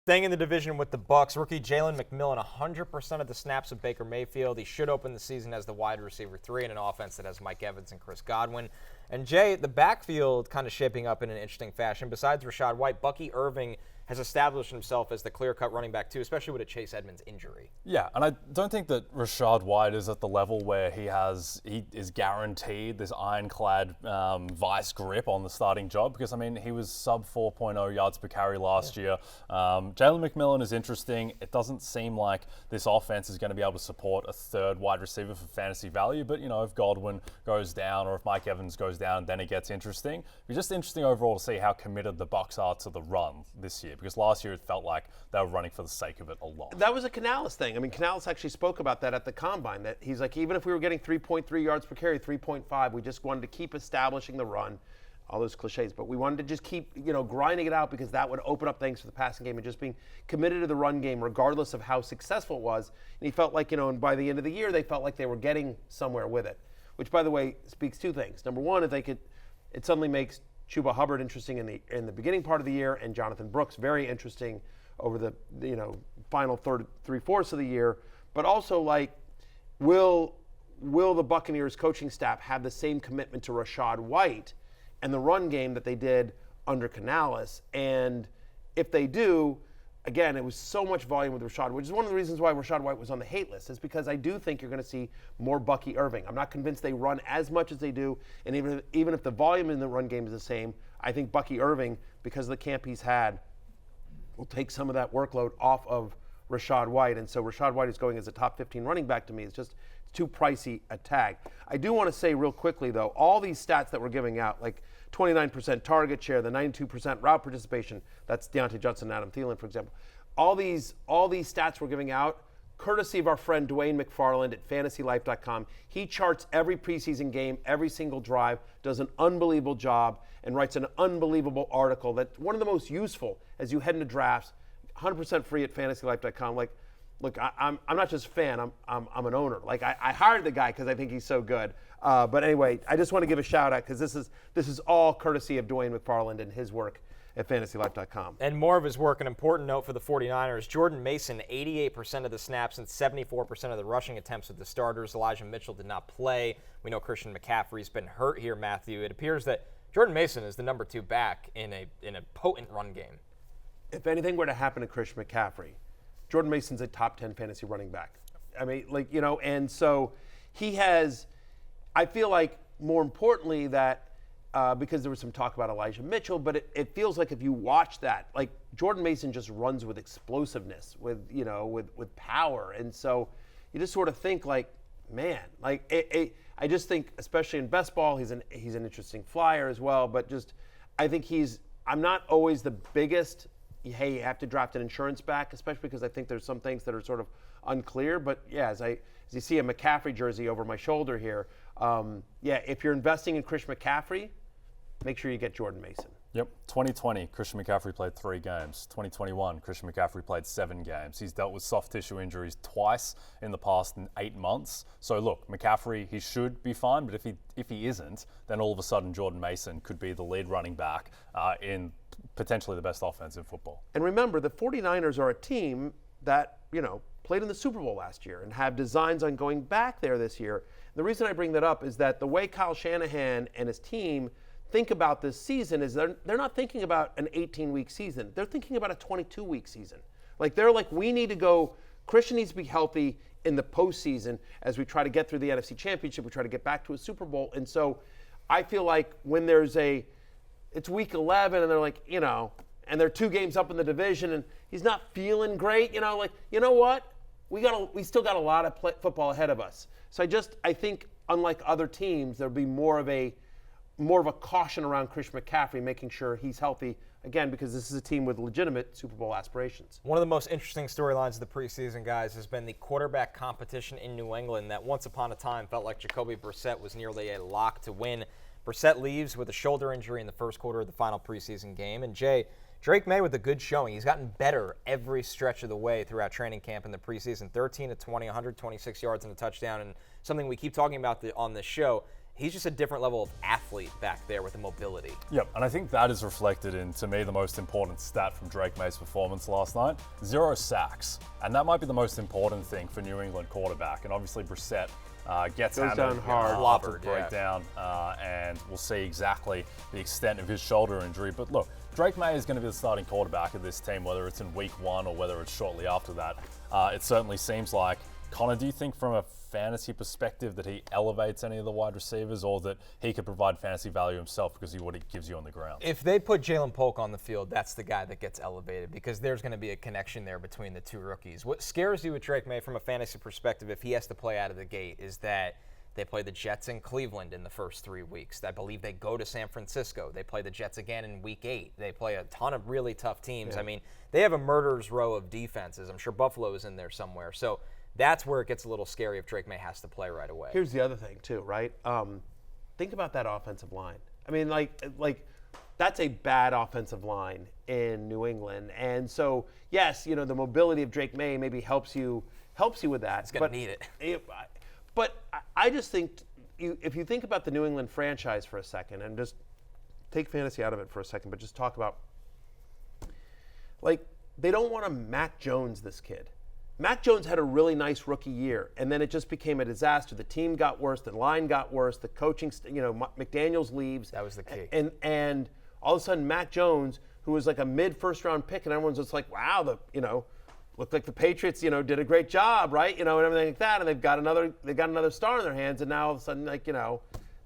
Staying in the division with the Bucs, rookie Jalen McMillan, 100% of the snaps of Baker Mayfield. He should open the season as the wide receiver 3 in an offense that has Mike Evans and Chris Godwin. And Jay, the backfield kind of shaping up in an interesting fashion. Besides Rachaad White, Bucky Irving has established himself as the clear-cut running back too, especially with a Chase Edmonds injury. Yeah, and I don't think that Rachaad White is at the level where he is guaranteed this ironclad vice grip on the starting job, because, I mean, he was sub 4.0 yards per carry last year. Jalen McMillan is interesting. It doesn't seem like this offense is going to be able to support a third wide receiver for fantasy value, but, you know, if Godwin goes down or if Mike Evans goes down, then it gets interesting. It's just interesting overall to see how committed the Bucs are to the run this year, because last year it felt like they were running for the sake of it a lot. That was a Canales thing. I mean, Canales actually spoke about that at the Combine, that he's like, even if we were getting 3.3 yards per carry, 3.5, we just wanted to keep establishing the run, all those cliches, but we wanted to just keep, you know, grinding it out, because that would open up things for the passing game and just being committed to the run game regardless of how successful it was. And he felt like, you know, and by the end of the year, they felt like they were getting somewhere with it, which, by the way, speaks two things. Number one, is it suddenly makes Chuba Hubbard interesting in the beginning part of the year, and Jonathan Brooks very interesting over the final three-fourths of the year. But also, like, will the Buccaneers coaching staff have the same commitment to Rachaad White and the run game that they did under Canales? And if they do, again, it was so much volume with Rachaad, which is one of the reasons why Rachaad White was on the hate list, is because I do think you're going to see more Bucky Irving. I'm not convinced they run as much as they do, and even if the volume in the run game is the same, I think Bucky Irving, because of the camp he's had, will take some of that workload off of Rachaad White. And so Rachaad White is going as a top 15 running back to me. It's just too pricey a tag. I do want to say real quickly, though, all these stats that we're giving out, like 29% target share, the 92% route participation, that's Deontay Johnson and Adam Thielen, for example. All these stats we're giving out, courtesy of our friend Dwayne McFarland at fantasylife.com. He charts every preseason game, every single drive, does an unbelievable job, and writes an unbelievable article that's one of the most useful as you head into drafts. 100% free at fantasylife.com. Like, look, I'm not just a fan. I'm an owner. Like, I hired the guy because I think he's so good. But anyway, I just want to give a shout out, because this is all courtesy of Dwayne McFarland and his work at fantasylife.com. And more of his work, an important note for the 49ers, Jordan Mason, 88% of the snaps and 74% of the rushing attempts with the starters. Elijah Mitchell did not play. We know Christian McCaffrey's been hurt here, Matthew. It appears that Jordan Mason is the number 2 back in a potent run game. If anything were to happen to Christian McCaffrey, Jordan Mason's a top 10 fantasy running back. I mean, like, you know, and so he has, I feel like, more importantly, that because there was some talk about Elijah Mitchell, but it feels like if you watch that, like, Jordan Mason just runs with explosiveness, with power. And so you just sort of think, like, man, like, I just think, especially in best ball, he's an interesting flyer as well. But just, I think I'm not always the biggest, hey, you have to draft an insurance back, especially because I think there's some things that are sort of unclear. But yeah, as you see a McCaffrey jersey over my shoulder here, if you're investing in Chris McCaffrey, make sure you get Jordan Mason. Yep. 2020, Christian McCaffrey played 3 games. 2021, Christian McCaffrey played 7 games. He's dealt with soft tissue injuries twice in the past 8 months. So look, McCaffrey, he should be fine, but if he isn't, then all of a sudden Jordan Mason could be the lead running back in potentially the best offense in football. And remember, the 49ers are a team that, you know, played in the Super Bowl last year and have designs on going back there this year. The reason I bring that up is that the way Kyle Shanahan and his team think about this season is they're not thinking about an 18-week season. They're thinking about a 22-week season. Like, they're like, we need to go, Christian needs to be healthy in the postseason as we try to get through the NFC Championship, we try to get back to a Super Bowl. And so I feel like when it's week 11 and they're like, you know, and they're 2 games up in the division and he's not feeling great, you know, like, you know what? We still got a lot of football ahead of us. So I think unlike other teams, there'll be more of a caution around Chris McCaffrey, making sure he's healthy, again, because this is a team with legitimate Super Bowl aspirations. One of the most interesting storylines of the preseason, guys, has been the quarterback competition in New England that once upon a time felt like Jacoby Brissett was nearly a lock to win. Brissett leaves with a shoulder injury in the first quarter of the final preseason game. And Jay, Drake Maye with a good showing. He's gotten better every stretch of the way throughout training camp in the preseason. 13 of 20, 126 yards and a touchdown. And something we keep talking about on this show, he's just a different level of athlete back there with the mobility. Yep, and I think that is reflected in, to me, the most important stat from Drake Maye's performance last night. 0 sacks. And that might be the most important thing for New England quarterback. And obviously Brissett gets Goes hammered down hard. after the Clobbered, breakdown, and we'll see exactly the extent of his shoulder injury. But look, Drake Maye is going to be the starting quarterback of this team, whether it's in week 1 or whether it's shortly after that. It certainly seems like. Connor, do you think from a fantasy perspective that he elevates any of the wide receivers, or that he could provide fantasy value himself because of what he gives you on the ground? If they put Jalen Polk on the field, that's the guy that gets elevated because there's going to be a connection there between the two rookies. What scares you with Drake Maye from a fantasy perspective, if he has to play out of the gate, is that they play the Jets in Cleveland in the first 3 weeks. I believe they go to San Francisco. They play the Jets again in week 8. They play a ton of really tough teams. Yeah. I mean, they have a murderer's row of defenses. I'm sure Buffalo is in there somewhere. So that's where it gets a little scary if Drake Maye has to play right away. Here's the other thing too, right? Think about that offensive line. I mean, like that's a bad offensive line in New England, and so yes, the mobility of Drake Maye maybe helps you with that. He's gonna need it. But I just think if you think about the New England franchise for a second, and just take fantasy out of it for a second, but just talk about they don't want to Mac Jones this kid. Mac Jones had a really nice rookie year, and then it just became a disaster. The team got worse, the line got worse, the coaching, McDaniels leaves. That was the key. And all of a sudden, Mac Jones, who was like a mid-first-round pick, and everyone's just like, wow, looked like the Patriots, did a great job, right? And everything like that, and they got another star in their hands, and now all of a sudden,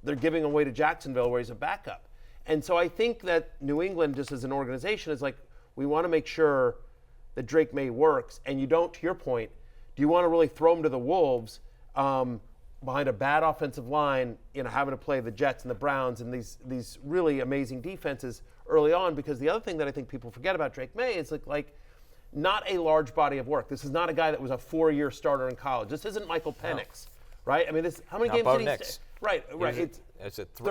they're giving away to Jacksonville where he's a backup. And so I think that New England, just as an organization, is like, we want to make sure that Drake Maye works, and you don't, to your point, do you want to really throw him to the wolves behind a bad offensive line, having to play the Jets and the Browns and these really amazing defenses early on? Because the other thing that I think people forget about Drake Maye is like not a large body of work. This is not a guy that was a 4-year starter in college. This isn't Michael Penix, right? I mean, how many games did he stay? Right. I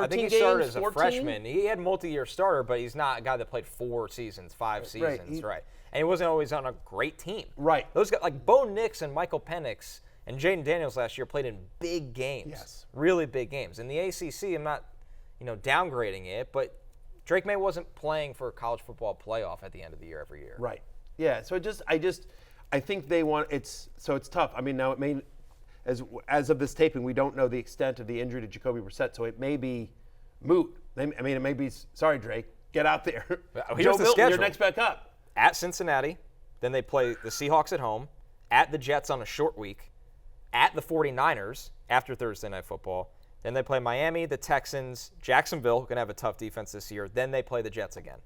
think he started as a freshman. He had multi-year starter, but he's not a guy that played 4 seasons, 5 seasons, right? And he wasn't always on a great team. Right. Those guys, like Bo Nix and Michael Penix and Jaden Daniels last year, played in big games. Yes. Really big games. In the ACC, I'm not, downgrading it, but Drake Maye wasn't playing for a college football playoff at the end of the year every year. Right. Yeah. So I think they want it's tough. I mean, now it may, as of this taping, we don't know the extent of the injury to Jacoby Brissett, so it may be moot. It may be, sorry, Drake, get out there. Here's the Milton, schedule. you're next back up. At Cincinnati, then they play the Seahawks at home, at the Jets on a short week, at the 49ers after Thursday Night Football. Then they play Miami, the Texans, Jacksonville, who can have a tough defense this year. Then they play the Jets again.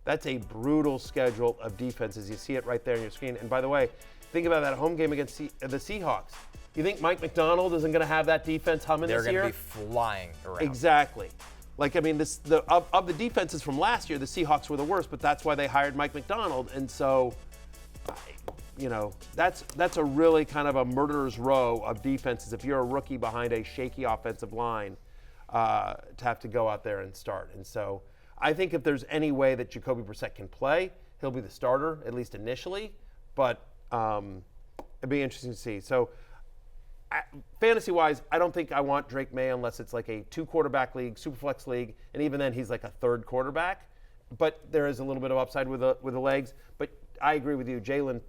That's a brutal schedule of defenses. You see it right there on your screen. And by the way, think about that home game against the Seahawks. You think Mike McDonald isn't going to have that defense humming this year? They're going to be flying around. Exactly. Of the defenses from last year, the Seahawks were the worst, but that's why they hired Mike McDonald. And so, that's a really kind of a murderer's row of defenses if you're a rookie behind a shaky offensive line to have to go out there and start. And so I think if there's any way that Jacoby Brissett can play, he'll be the starter, at least initially. But it'd be interesting to see. So fantasy-wise, I don't think I want Drake Maye unless it's like a 2-quarterback league, Superflex league, and even then he's like a 3rd quarterback. But there is a little bit of upside with the legs. But I agree with you. Jalen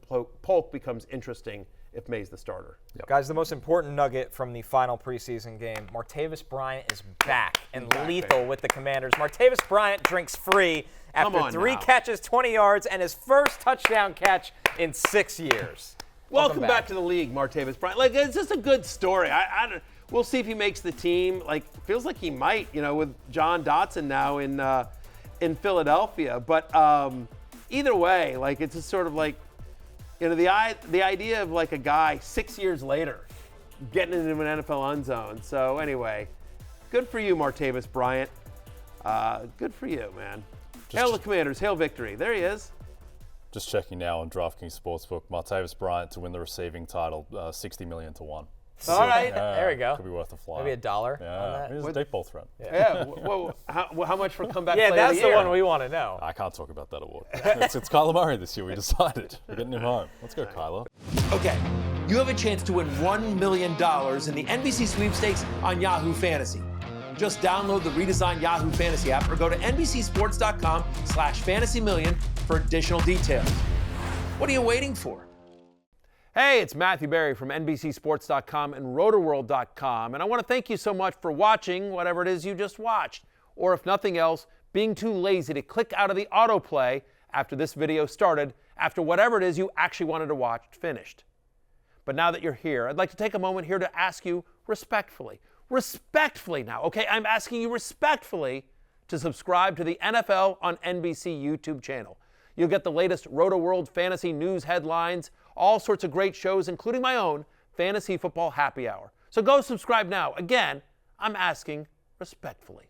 Polk becomes interesting if Maye's the starter. Yep. Guys, the most important nugget from the final preseason game, Martavis Bryant is back and lethal with the Commanders. Martavis Bryant drinks free after 3 catches, 20 yards, and his first touchdown catch in 6 years. Welcome back to the league, Martavis Bryant. It's just a good story. We'll see if he makes the team. Feels like he might, with John Dotson now in Philadelphia. But either way, it's just sort of the idea of a guy 6 years later getting into an NFL end zone. So anyway, good for you, Martavis Bryant. Good for you, man. Hail the Commanders. Hail victory. There he is. Just checking now on DraftKings Sportsbook, Martavis Bryant to win the receiving title, 60 million to 1. All right, there we go. Could be worth a fly. Maybe $1 Yeah, on that. he's a deep ball threat. Yeah. Well, how much for comeback Yeah, player of that's the the year? one we want to know. I can't talk about that award. It's Kyler Murray this year. We decided. We're getting him home. Let's go, Kyler. Okay, you have a chance to win $1 million in the NBC sweepstakes on Yahoo Fantasy. Just download the redesigned Yahoo Fantasy app or go to NBCSports.com/fantasymillion for additional details. What are you waiting for? Hey, it's Matthew Berry from NBCSports.com and Rotoworld.com, and I want to thank you so much for watching whatever it is you just watched, or if nothing else, being too lazy to click out of the autoplay after this video started, after whatever it is you actually wanted to watch finished. But now that you're here, I'd like to take a moment here to ask you respectfully now, okay? I'm asking you respectfully to subscribe to the NFL on NBC YouTube channel. You'll get the latest Roto-World fantasy news headlines, all sorts of great shows, including my own Fantasy Football Happy Hour. So go subscribe now. Again, I'm asking respectfully.